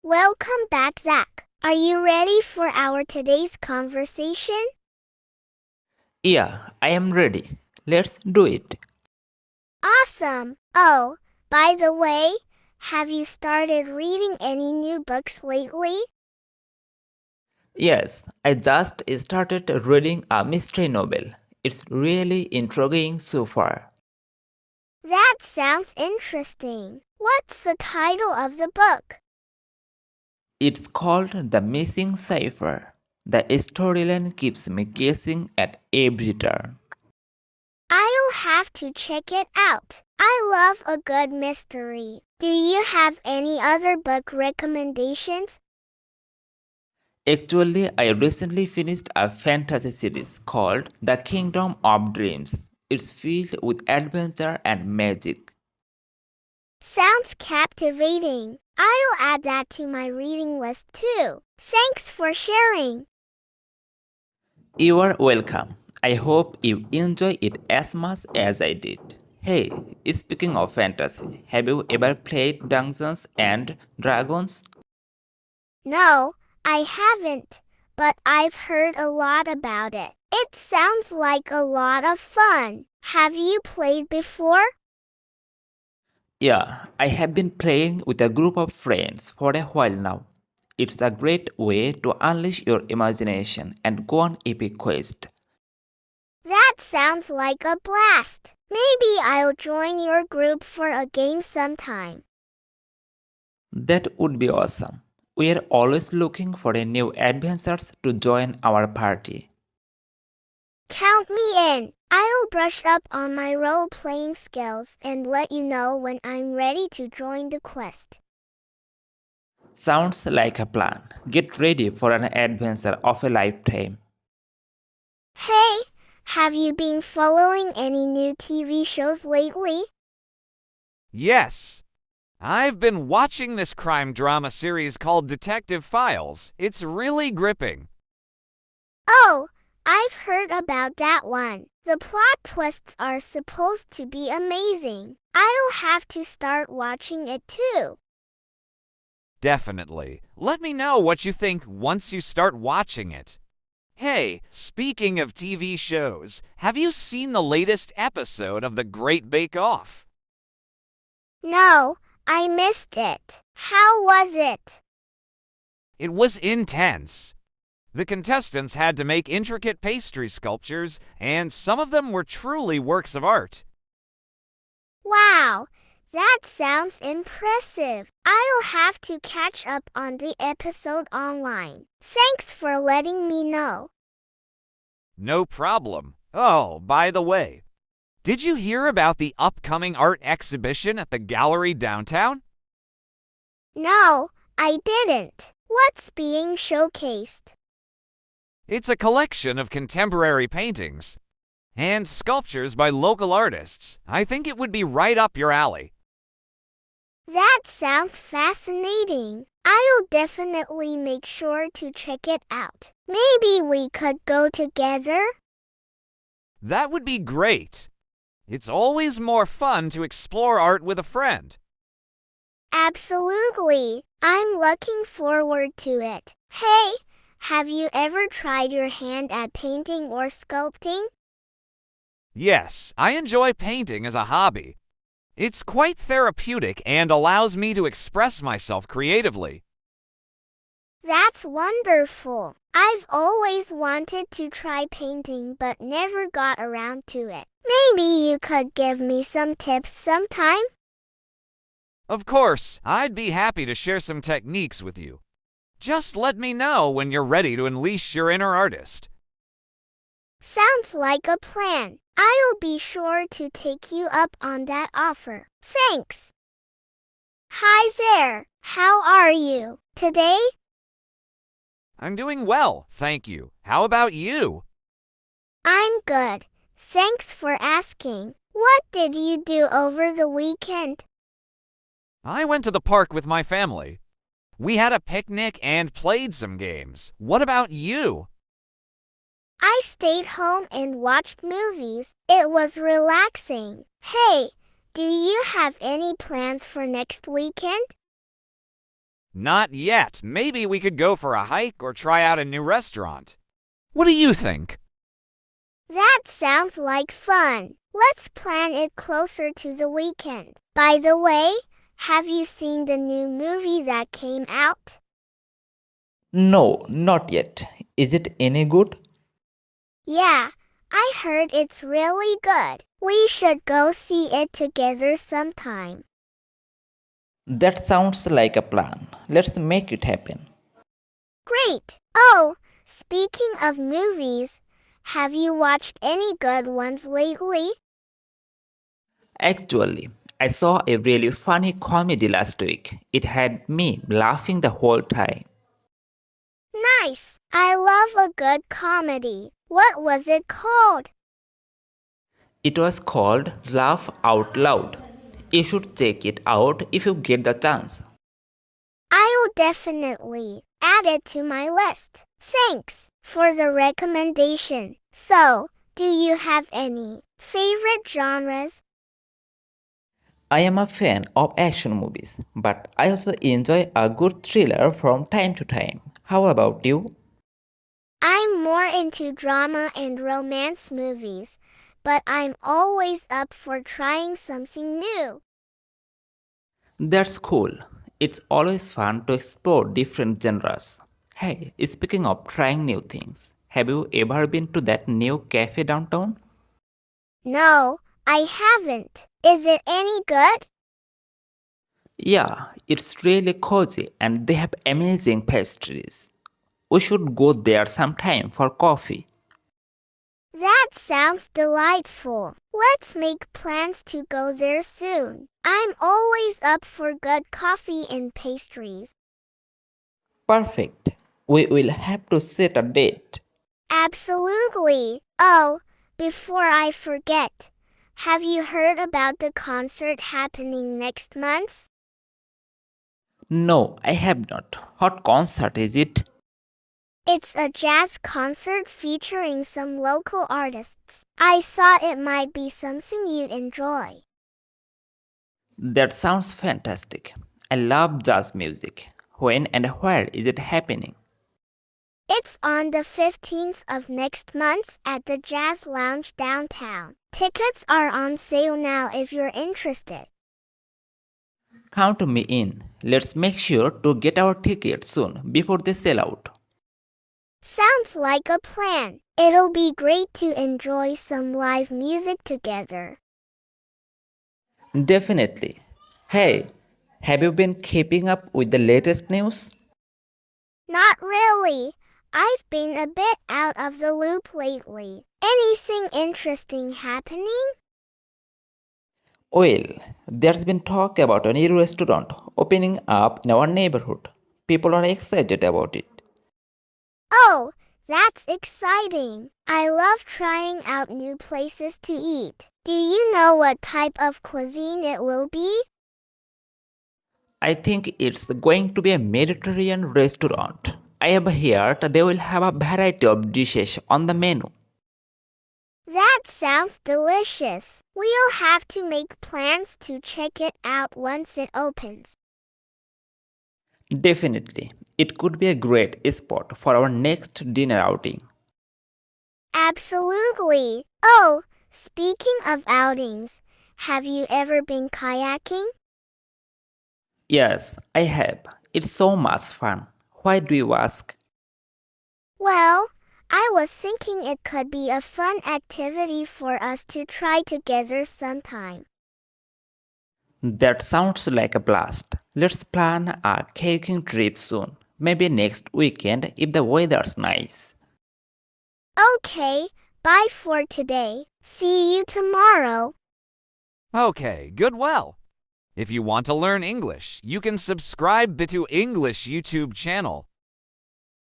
Welcome back, Zach. Are you ready for our today's conversation? Yeah, I am ready. Let's do it. Awesome. Oh, by the way, have you started reading any new books lately? Yes, I just started reading a mystery novel. It's really intriguing so far. That sounds interesting. What's the title of the book? It's called The Missing Cipher. The storyline keeps me guessing at every turn. I'll have to check it out. I love a good mystery. Do you have any other book recommendations? Actually, I recently finished a fantasy series called The Kingdom of Dreams. It's filled with adventure and magic. Sounds captivating. I'll add that to my reading list too. Thanks for sharing. You are welcome. I hope you enjoy it as much as I did. Hey, speaking of fantasy, have you ever played Dungeons and Dragons? No, I haven't, but I've heard a lot about it. It sounds like a lot of fun. Have you played before? Yeah, I have been playing with a group of friends for a while now. It's a great way to unleash your imagination and go on epic quest. That sounds like a blast. Maybe I'll join your group for a game sometime. That would be awesome. We are always looking for a new adventurers to join our party. Count me in. I'll brush up on my role-playing skills and let you know when I'm ready to join the quest. Sounds like a plan. Get ready for an adventure of a lifetime. Hey, have you been following any new TV shows lately? Yes. I've been watching this crime drama series called Detective Files. It's really gripping. Oh, I've heard about that one. The plot twists are supposed to be amazing. I'll have to start watching it too. Definitely. Let me know what you think once you start watching it. Hey, speaking of TV shows, have you seen the latest episode of The Great Bake Off? No, I missed it. How was it? It was intense. The contestants had to make intricate pastry sculptures, and some of them were truly works of art. Wow, that sounds impressive. I'll have to catch up on the episode online. Thanks for letting me know. No problem. Oh, by the way, did you hear about the upcoming art exhibition at the gallery downtown? No, I didn't. What's being showcased? It's a collection of contemporary paintings and sculptures by local artists. I think it would be right up your alley. That sounds fascinating. I'll definitely make sure to check it out. Maybe we could go together? That would be great. It's always more fun to explore art with a friend. Absolutely. I'm looking forward to it. Hey, have you ever tried your hand at painting or sculpting? Yes, I enjoy painting as a hobby. It's quite therapeutic and allows me to express myself creatively. That's wonderful. I've always wanted to try painting but never got around to it. Maybe you could give me some tips sometime? Of course, I'd be happy to share some techniques with you. Just let me know when you're ready to unleash your inner artist. Sounds like a plan. I'll be sure to take you up on that offer. Thanks. Hi there. How are you today? I'm doing well, thank you. How about you? I'm good. Thanks for asking. What did you do over the weekend? I went to the park with my family. We had a picnic and played some games. What about you? I stayed home and watched movies. It was relaxing. Hey, do you have any plans for next weekend? Not yet. Maybe we could go for a hike or try out a new restaurant. What do you think? That sounds like fun. Let's plan it closer to the weekend. By the way, have you seen the new movie that came out? No, not yet. Is it any good? Yeah, I heard it's really good. We should go see it together sometime. That sounds like a plan. Let's make it happen. Great! Oh, speaking of movies, have you watched any good ones lately? Actually, I saw a really funny comedy last week. It had me laughing the whole time. Nice! I love a good comedy. What was it called? It was called Laugh Out Loud. You should check it out if you get the chance. I'll definitely add it to my list. Thanks for the recommendation. So, do you have any favorite genres? I am a fan of action movies, but I also enjoy a good thriller from time to time. How about you? I'm more into drama and romance movies, but I'm always up for trying something new. That's cool. It's always fun to explore different genres. Hey, speaking of trying new things, have you ever been to that new cafe downtown? No, I haven't. Is it any good? Yeah, it's really cozy and they have amazing pastries. We should go there sometime for coffee. That sounds delightful. Let's make plans to go there soon. I'm always up for good coffee and pastries. Perfect. We will have to set a date. Absolutely. Oh, before I forget, have you heard about the concert happening next month? No, I have not. What concert is it? It's a jazz concert featuring some local artists. I thought it might be something you'd enjoy. That sounds fantastic. I love jazz music. When and where is it happening? It's on the 15th of next month at the Jazz Lounge downtown. Tickets are on sale now if you're interested. Count me in. Let's make sure to get our tickets soon before they sell out. Sounds like a plan. It'll be great to enjoy some live music together. Definitely. Hey, have you been keeping up with the latest news? Not really. I've been a bit out of the loop lately. Anything interesting happening? Well, there's been talk about a new restaurant opening up in our neighborhood. People are excited about it. Oh, that's exciting. I love trying out new places to eat. Do you know what type of cuisine it will be? I think it's going to be a Mediterranean restaurant. I have heard they will have a variety of dishes on the menu. That sounds delicious. We'll have to make plans to check it out once it opens. Definitely, it could be a great spot for our next dinner outing. Absolutely. Oh, speaking of outings, have you ever been kayaking? Yes, I have. It's so much fun. Why do you ask? Well, I was thinking it could be a fun activity for us to try together sometime. That sounds like a blast. Let's plan a kayaking trip soon. Maybe next weekend if the weather's nice. Okay, bye for today. See you tomorrow. Okay, good well. If you want to learn English, you can subscribe to English YouTube channel